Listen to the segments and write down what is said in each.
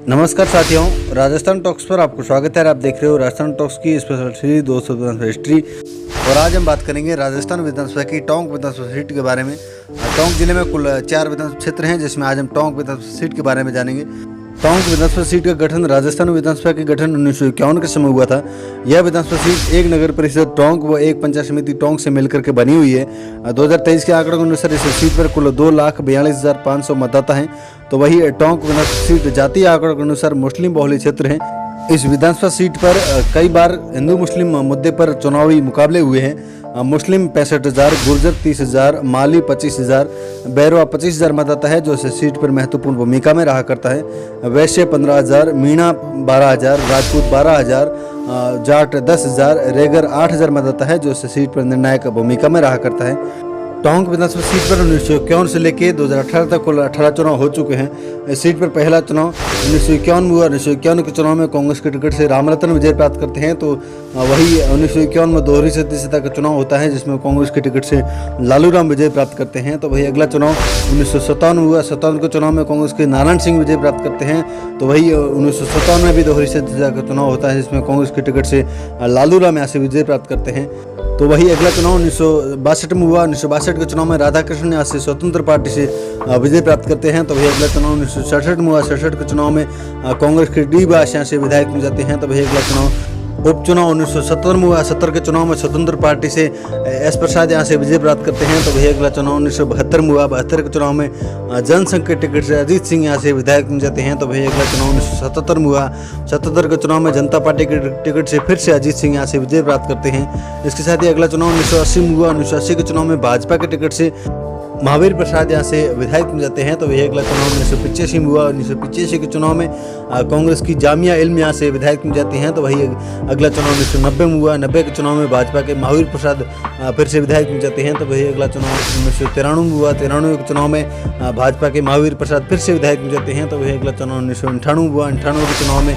नमस्कार साथियों, राजस्थान टॉक्स पर आपको स्वागत है। आप देख रहे हो राजस्थान टॉक्स की स्पेशल सीरीज 200 विधानसभा हिस्ट्री। और आज हम बात करेंगे राजस्थान विधानसभा की टोंक विधानसभा सीट के बारे में। टोंक जिले में कुल 4 विधानसभा क्षेत्र हैं, जिसमें आज हम टोंक विधानसभा सीट के बारे में जानेंगे। टोंक विधानसभा सीट का गठन राजस्थान विधानसभा के गठन 1951 के समय हुआ था। यह विधानसभा सीट एक नगर परिषद टोंक व एक पंचायत समिति टोंक से मिलकर के बनी हुई है। 2023 के आंकड़ों के अनुसार इस सीट पर कुल 2,42,500 मतदाता हैं। तो वही टोंक विधानसभा सीट जातीय आंकड़ों के अनुसार मुस्लिम बहुल क्षेत्र है। इस विधानसभा सीट पर कई बार हिंदू मुस्लिम मुद्दे पर चुनावी मुकाबले हुए हैं। मुस्लिम 65,000, गुर्जर 30,000, माली 25,000, बैरवा 25,000 मतदाता है जो इस सीट पर महत्वपूर्ण भूमिका में रहा करता है। वैश्य 15,000, मीणा 12,000, राजपूत 12,000, जाट 10,000, रेगर 8,000 मतदाता है जो इस सीट पर निर्णायक भूमिका में रहा करता है। टोंक विधानसभा सीट पर 1951 से लेकर 2018 तक कुल 18 चुनाव हो चुके हैं। इस सीट पर पहला चुनाव 1951 में हुआ। 1951 के चुनाव में कांग्रेस के टिकट से रामरतन विजय प्राप्त करते हैं। तो वही 1951 में दोहरी सदस्यता का चुनाव होता है, जिसमें कांग्रेस के टिकट से लालूराम विजय प्राप्त करते हैं। तो वही अगला चुनाव 1957 में हुआ। 57 के चुनाव में कांग्रेस के नारायण सिंह विजय प्राप्प्त करते हैं। तो वही 1957 में भी दोहरी सदस्यता का चुनाव होता है, जिसमें कांग्रेस के टिकट से लालूराम यहाँ से विजय प्राप्त करते हैं। तो वही अगला चुनाव 1962 में हुआ। 1962 के चुनाव में राधाकृष्ण यहाँ से स्वतंत्र पार्टी से विजय प्राप्त करते हैं। तो वही अगला चुनाव 1967 में हुआ। 67 के चुनाव में कांग्रेस के डी बास यहाँ से विधायक बन जाते हैं। तो वही अगला चुनाव उपचुनाव 1970 में हुआ। 70 के चुनाव में स्वतंत्र पार्टी से एस प्रसाद यहाँ से विजय प्राप्त करते हैं। तो वही अगला चुनाव 1972 में हुआ। 72 के चुनाव में जनसंघ के टिकट से अजीत सिंह यहाँ से विधायक बन जाते हैं। तो वही अगला चुनाव 1977 में हुआ। 77 के चुनाव में जनता पार्टी के टिकट से फिर से अजीत सिंह यहाँ से विजय प्राप्त करते हैं। इसके साथ ही अगला चुनाव 1980 में हुआ। 1980 के चुनाव में भाजपा के टिकट से महावीर प्रसाद यहाँ से विधायक बन जाते हैं। तो वही अगला चुनाव 1985 में हुआ। 1985 के चुनाव में कांग्रेस की जामिया इल्म यहाँ से विधायक बन जाती हैं। तो वही अगला चुनाव 1990 में हुआ। 90 के चुनाव में भाजपा के महावीर प्रसाद फिर से विधायक बन जाते हैं। तो वही अगला चुनाव 1993 में हुआ। 93 के चुनाव में भाजपा के महावीर प्रसाद फिर से विधायक बन जाते हैं। तो वही अगला चुनाव 1998 में हुआ। 98 के चुनाव में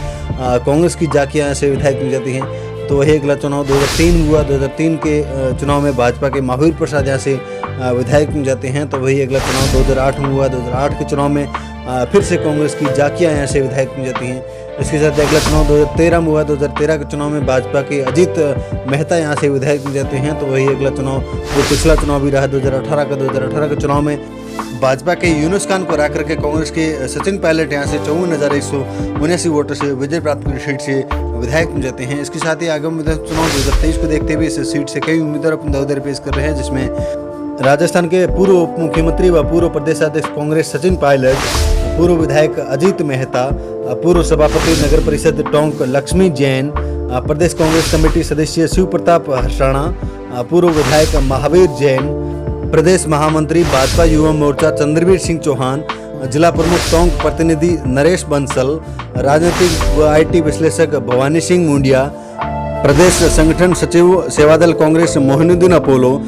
कांग्रेस की जाकिया यहाँ से विधायक बन जाती हैं। तो वही अगला चुनाव 2003 में हुआ। 2003 के चुनाव में भाजपा के महावीर प्रसाद यहाँ से विधायक बन जाते हैं। तो वही अगला चुनाव 2008 में हुआ। 2008 के चुनाव में फिर से कांग्रेस की जाकिया यहाँ से विधायक बन जाती हैं। इसके साथ अगला चुनाव 2013 में हुआ। 2013 के चुनाव में भाजपा के अजीत मेहता यहाँ से विधायक बन जाते हैं। तो वही अगला चुनाव जो पिछला चुनाव भी रहा 2018 का, 2018 के चुनाव में भाजपा के यूनुस खान को हरा करके कांग्रेस के सचिन पायलट यहाँ से 54,179 वोटों से विजय प्राप्त कर सीट से विधायक बन जाते हैं। इसके साथ ही आगामी विधानसभा चुनाव 2023 को देखते हुए इस सीट से कई उम्मीदवार अपने दावेदारी पेश कर रहे हैं, जिसमें राजस्थान के पूर्व उप मुख्यमंत्री व पूर्व प्रदेशाध्यक्ष कांग्रेस सचिन पायलट, पूर्व विधायक अजीत मेहता, पूर्व सभापति नगर परिषद टोंक लक्ष्मी जैन, प्रदेश कांग्रेस कमेटी सदस्य शिव प्रताप हरसाणा, पूर्व विधायक महावीर जैन, प्रदेश महामंत्री भाजपा युवा मोर्चा चंद्रवीर सिंह चौहान, जिला प्रमुख टोंक प्रतिनिधि नरेश बंसल, राजनीतिक व IT विश्लेषक भवानी सिंह मुंडिया, प्रदेश संगठन सचिव सेवादल कांग्रेस मोहिनुद्दीन अपोलो,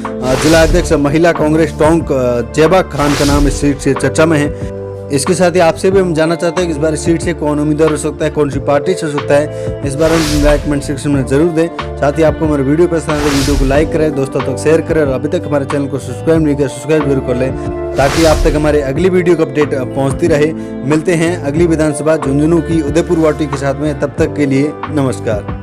जिला अध्यक्ष महिला कांग्रेस टोंक चेबा खान का नाम इस सीट से चर्चा में है। इसके साथ ही आपसे भी हम जानना चाहते हैं कि इस बार सीट से कौन उम्मीदवार हो सकता है, कौन सी पार्टी से हो सकता है। इस बारे में राय कमेंट सेक्शन में जरूर दें। साथ ही आपको हमारे वीडियो पसंद आए तो वीडियो को लाइक करें, दोस्तों तक शेयर करें, और अभी तक हमारे चैनल को सब्सक्राइब नहीं किया सब्सक्राइब जरूर कर लें, ताकि आप तक हमारे अगली वीडियो की अपडेट पहुंचती रहे। मिलते हैं अगली विधानसभा झुंझुनू की उदयपुर वाटी के साथ में, तब तक के लिए नमस्कार।